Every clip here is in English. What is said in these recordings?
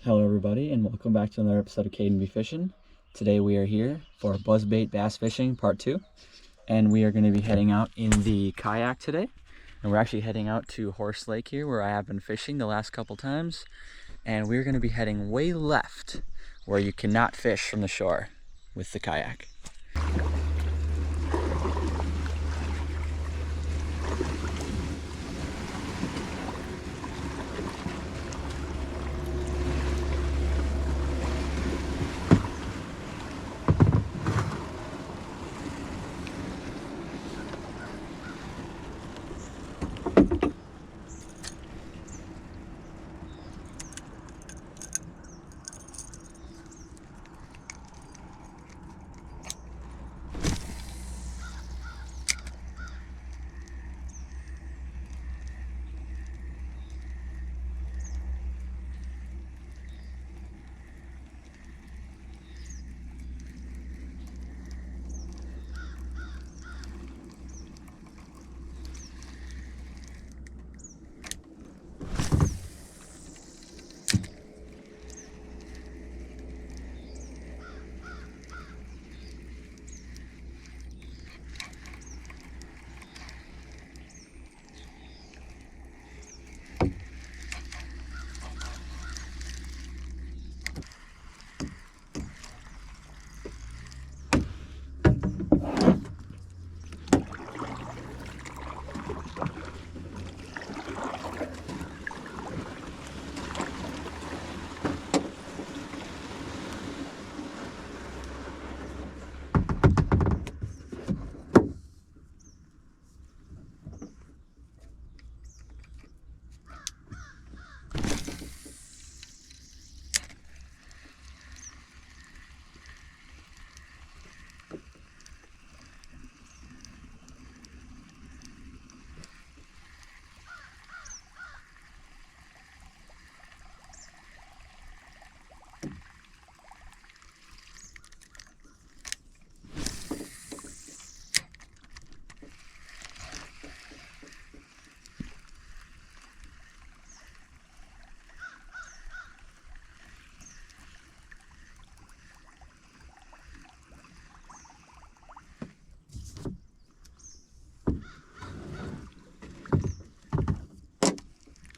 Hello everybody and welcome back to another episode of Caden Be Fishing. Today we are here for Buzzbait Bass Fishing Part 2, and we are going to be heading out in the kayak today. And we're actually heading out to Horse Lake here where I have been fishing the last couple times, and we're going to be heading way left where you cannot fish from the shore with the kayak.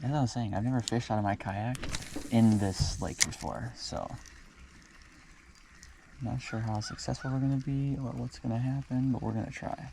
As I was saying, I've never fished out of my kayak in this lake before, so I'm not sure how successful we're going to be or what's going to happen, but we're going to try.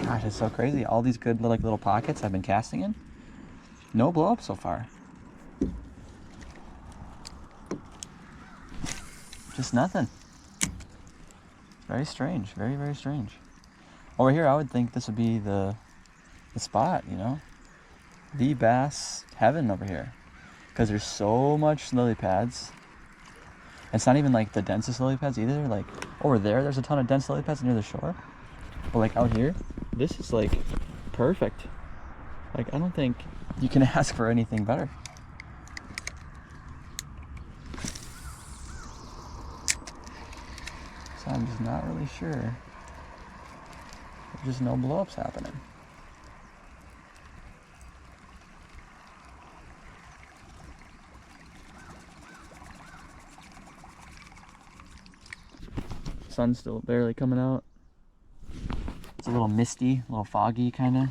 Gosh, it's so crazy. All these good little pockets I've been casting in, no blow up so far. Just nothing. Very strange. Very, very strange. Over here, I would think this would be the spot, you know? The bass heaven over here. Because there's so much lily pads. It's not even like the densest lily pads either. Like over there's a ton of dense lily pads near the shore. But like out here, this is like perfect. Like I don't think you can ask for anything better. So I'm just not really sure. There's just no blow-ups happening. Sun's still barely coming out. It's a little misty, a little foggy kind of.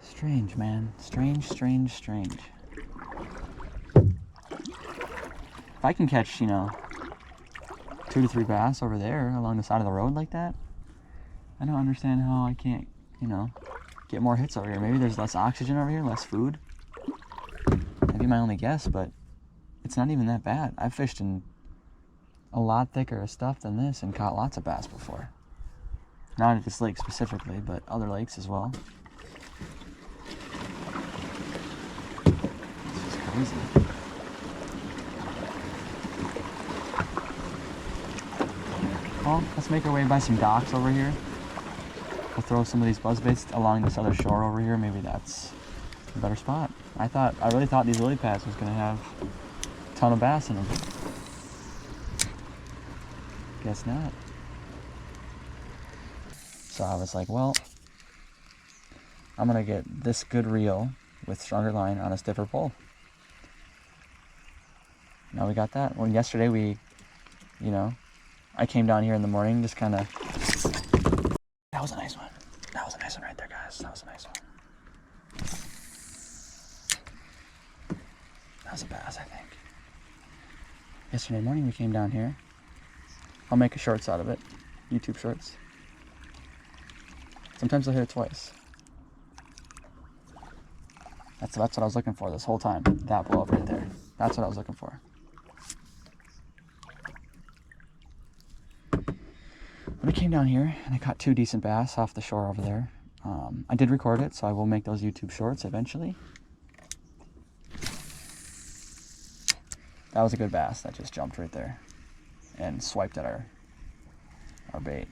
Strange, man. Strange, strange, strange. If I can catch, 2 to 3 bass over there along the side of the road like that, I don't understand how I can't, get more hits over here. Maybe there's less oxygen over here, less food. That'd be my only guess, but it's not even that bad. I've fished in a lot thicker of stuff than this and caught lots of bass before. Not at this lake specifically, but other lakes as well. This is crazy. Well, let's make our way by some docks over here. We'll throw some of these buzzbaits along this other shore over here. Maybe that's a better spot. I really thought these lily pads was gonna have a ton of bass in them. Guess not. So I was like, well, I'm gonna get this good reel with stronger line on a stiffer pole. Now we got that. Well, yesterday I came down here in the morning, just kind of. That was a nice one. That was a nice one right there, guys. That was a nice one. That was a bass, I think. Yesterday morning we came down here. I'll make a shorts out of it. YouTube shorts. Sometimes I'll hit it twice. That's what I was looking for this whole time. That blow up right there. That's what I was looking for. When I came down here and I caught 2 decent bass off the shore over there. I did record it, so I will make those YouTube shorts eventually. That was a good bass that just jumped right there and swiped at our bait.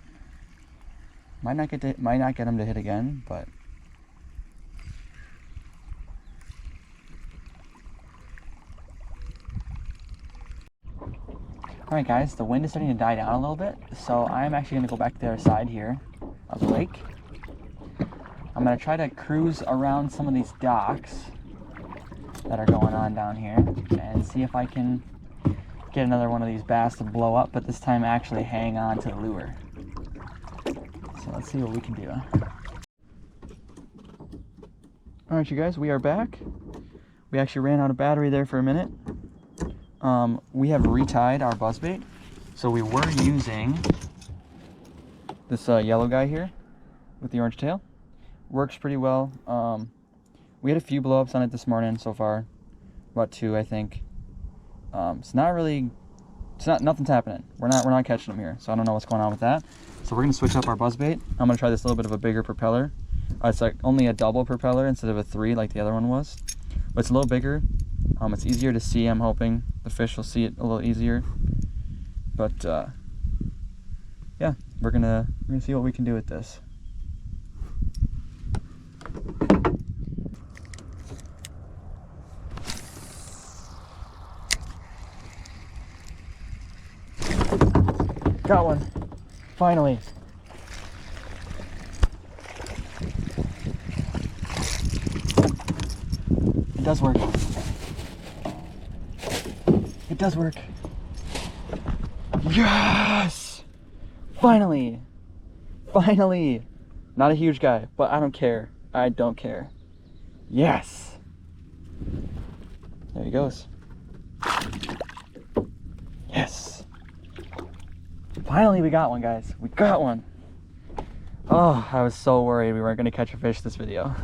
Might not get him to hit again, but alright guys, the wind is starting to die down a little bit, so I'm actually going to go back to the other side here of the lake. I'm going to try to cruise around some of these docks that are going on down here and see if I can get another one of these bass to blow up, but this time actually hang on to the lure. So let's see what we can do. Alright you guys, we are back. We actually ran out of battery there for a minute. We have retied our buzzbait. So we were using this yellow guy here with the orange tail. Works pretty well. We had a few blow-ups on it this morning so far. About 2, I think. Nothing's happening. We're not catching them here, so I don't know what's going on with that. So we're gonna switch up our buzzbait. I'm gonna try this little bit of a bigger propeller. It's like only a double propeller instead of a 3 like the other one was. But it's a little bigger. It's easier to see, I'm hoping. The fish will see it a little easier. But yeah, we're gonna see what we can do with this. Got one. Finally. It does work. It does work. Yes! Finally! Finally! Not a huge guy, but I don't care. I don't care. Yes! There he goes. Yes! Finally we got one, guys. We got one. Oh, I was so worried we weren't going to catch a fish this video.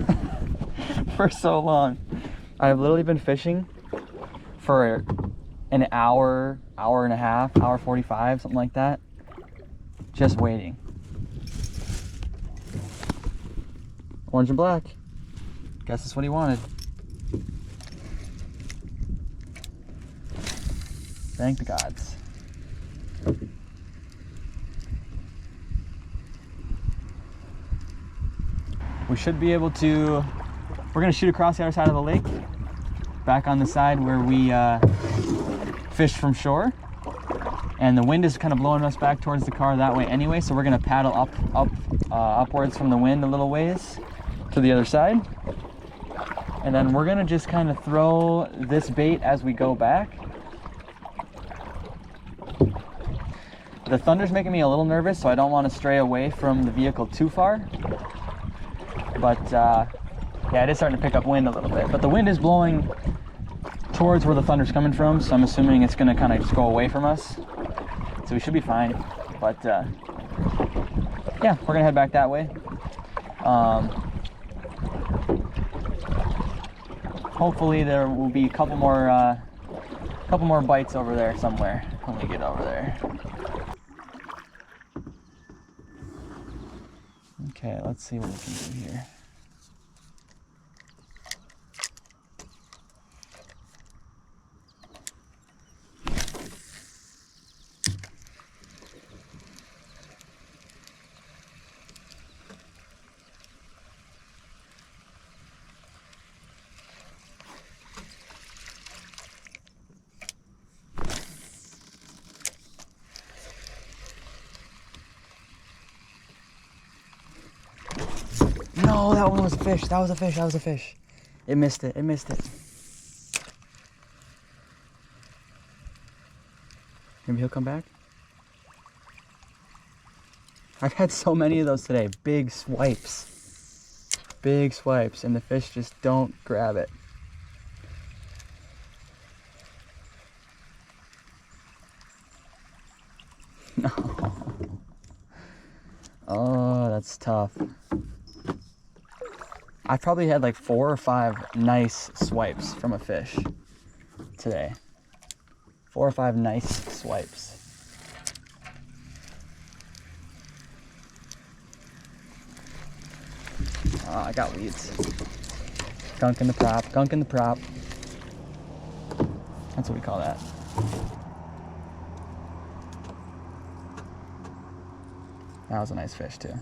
For so long. I've literally been fishing for an hour, hour and a half, hour 45, something like that. Just waiting. Orange and black. Guess that's what he wanted. Thank the gods. We should be able to, we're gonna shoot across the other side of the lake, back on the side where we fished from shore. And the wind is kind of blowing us back towards the car that way anyway, so we're gonna paddle upwards from the wind a little ways to the other side. And then we're gonna just kind of throw this bait as we go back. The thunder's making me a little nervous, so I don't want to stray away from the vehicle too far. But yeah, it is starting to pick up wind a little bit. But the wind is blowing towards where the thunder's coming from, so I'm assuming it's gonna kind of just go away from us. So we should be fine. But yeah, we're gonna head back that way. Hopefully there will be a couple more bites over there somewhere. when we get over there. Okay, let's see what we can do here. No, that one was a fish. That was a fish. That was a fish. It missed it. It missed it. Maybe he'll come back. I've had so many of those today. Big swipes. Big swipes. And the fish just don't grab it. No. Oh, that's tough. I probably had like 4 or 5 nice swipes from a fish today. 4 or 5 nice swipes. Oh, I got weeds. Gunk in the prop, gunk in the prop. That's what we call that. That was a nice fish too.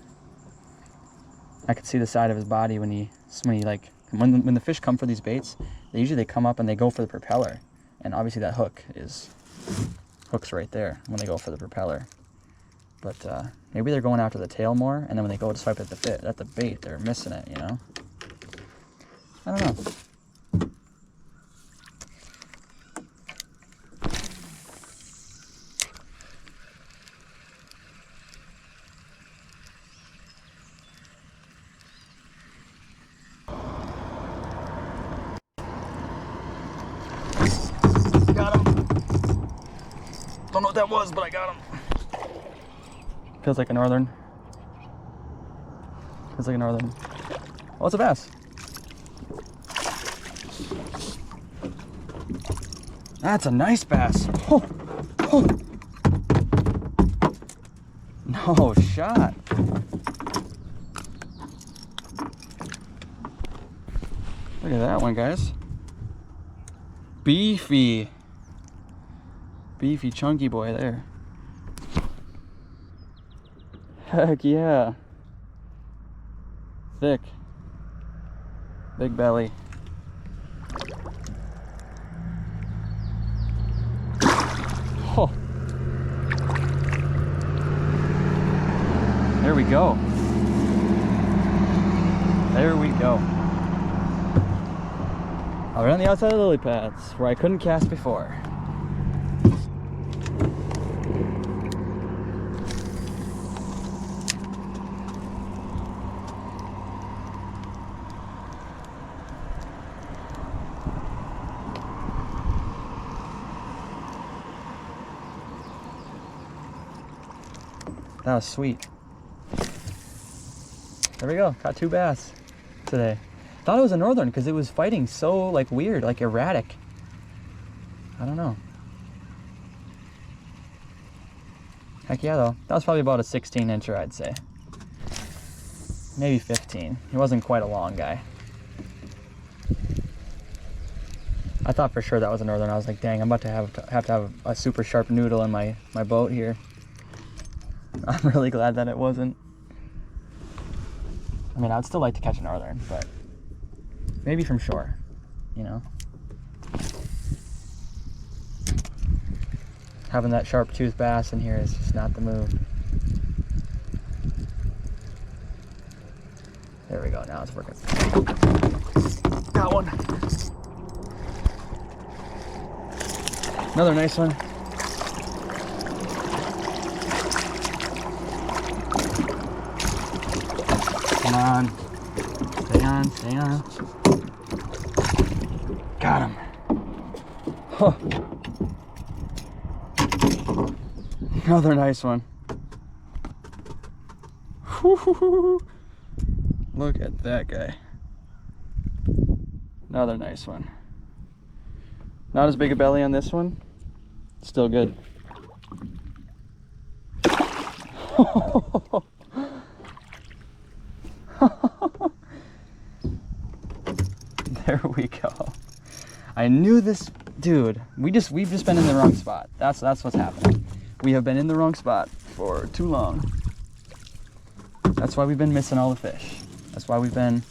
I could see the side of his body when the fish come for these baits, they come up and they go for the propeller. And obviously that hook's right there when they go for the propeller. But maybe they're going after the tail more, and then when they go to swipe at the bait, they're missing it, you know? I don't know. Got him. Don't know what that was, but I got him. Feels like a northern. Feels like a northern. Oh, it's a bass. That's a nice bass. Oh, oh. No shot. Look at that one, guys. Beefy. Beefy, chunky boy there. Heck yeah. Thick. Big belly. Oh. There we go. There we go. Right on the outside of the lily pads, where I couldn't cast before. That was sweet. There we go, caught 2 bass today. Thought it was a northern because it was fighting so like weird, like erratic. I don't know. Heck yeah though. That was probably about a 16-incher, I'd say. Maybe 15. He wasn't quite a long guy. I thought for sure that was a northern. I was like, dang, I'm about to have a super sharp noodle in my boat here. I'm really glad that it wasn't. I mean, I would still like to catch a northern, but maybe from shore, you know? Having that sharp tooth bass in here is just not the move. There we go, now it's working. Got one. Another nice one. Come on. Stay on, stay on. Got him. Huh. Another nice one. Look at that guy. Another nice one. Not as big a belly on this one. Still good. There we go. I knew this, dude. We've just been in the wrong spot. That's what's happening. We have been in the wrong spot for too long. That's why we've been missing all the fish. That's why we've been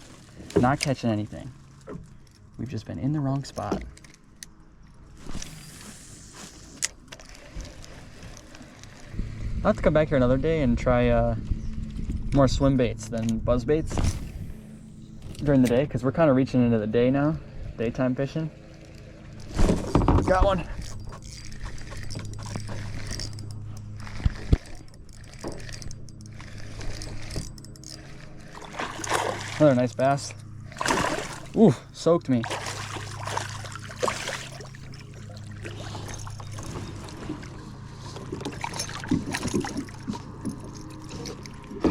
not catching anything. We've just been in the wrong spot. I'll have to come back here another day and try more swim baits than buzz baits during the day, because we're kind of reaching into the day now, daytime fishing. Got one. Another nice bass. Ooh, soaked me.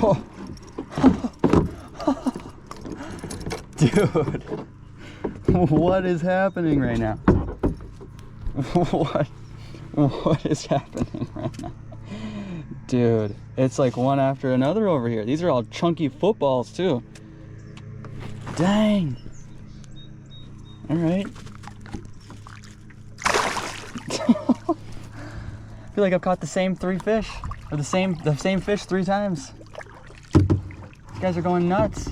Oh. Dude, what is happening right now? What is happening right now? Dude, it's like one after another over here. These are all chunky footballs too. Dang. All right. I feel like I've caught the same 3 fish, or the same fish 3 times. These guys are going nuts.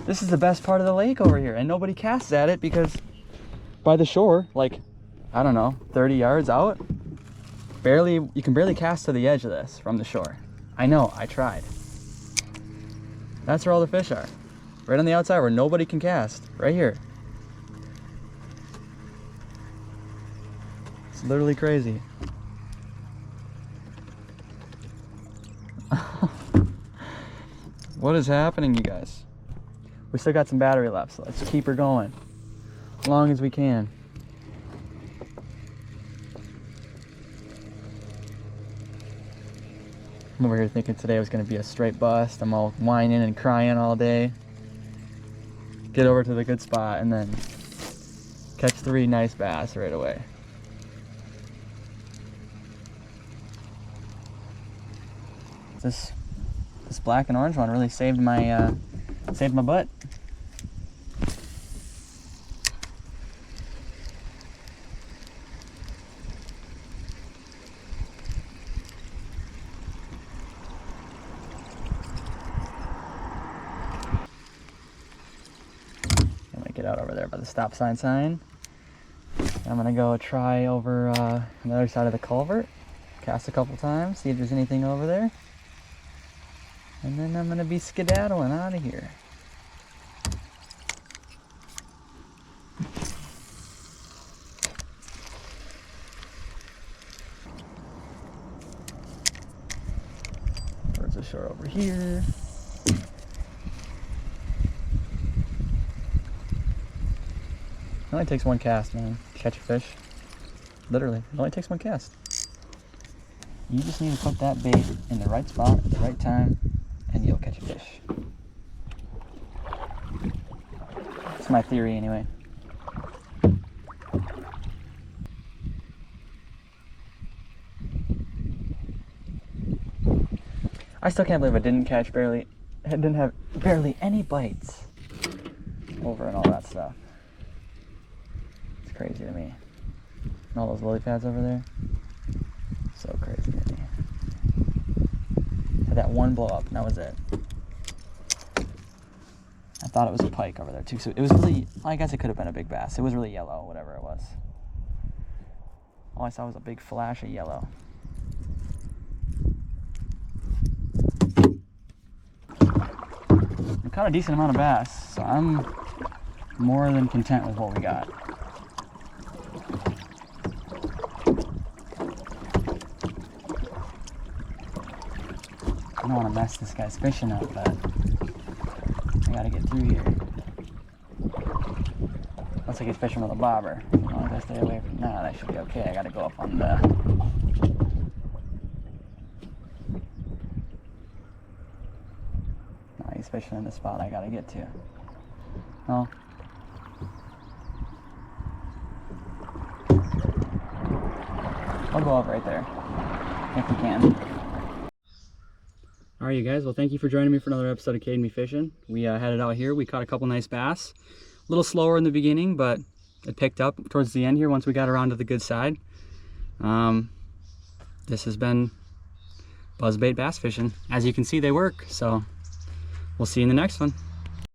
This is the best part of the lake over here, and nobody casts at it because by the shore, like, I don't know, 30 yards out, you can barely cast to the edge of this from the shore. I know, I tried. That's where all the fish are. Right on the outside where nobody can cast, right here. It's literally crazy. What is happening, you guys? We still got some battery left, so let's keep her going as long as we can. I'm over here thinking today was going to be a straight bust. I'm all whining and crying all day. Get over to the good spot and then catch 3 nice bass right away. This black and orange one really saved my butt. I'm gonna get out over there by the stop sign. I'm gonna go try over on the other side of the culvert, cast a couple times, see if there's anything over there. And then I'm gonna be skedaddling out of here. Towards the shore over here. It only takes 1 cast, man, to catch a fish. Literally, it only takes 1 cast. You just need to put that bait in the right spot at the right time, and you'll catch a fish. That's my theory anyway. I still can't believe I didn't have barely any bites over and all that stuff. It's crazy to me. And all those lily pads over there, so crazy to me. Had that 1 blow up, and that was it. I thought it was a pike over there too, so it was really, I guess it could have been a big bass. It was really yellow, whatever it was. All I saw was a big flash of yellow. We caught a decent amount of bass, so I'm more than content with what we got. I don't want to mess this guy's fishing up, but I gotta get through here. Looks like he's fishing with a bobber. As long as I stay away from that, I should be okay. I gotta go up on the... No, he's fishing in the spot I gotta get to. Oh. I'll go up right there. if we can. All right, you guys. Well, thank you for joining me for another episode of Cade Me Fishing. We headed out here. We caught a couple nice bass. A little slower in the beginning, but it picked up towards the end here once we got around to the good side. This has been Buzzbait bass fishing. As you can see, they work. So we'll see you in the next one.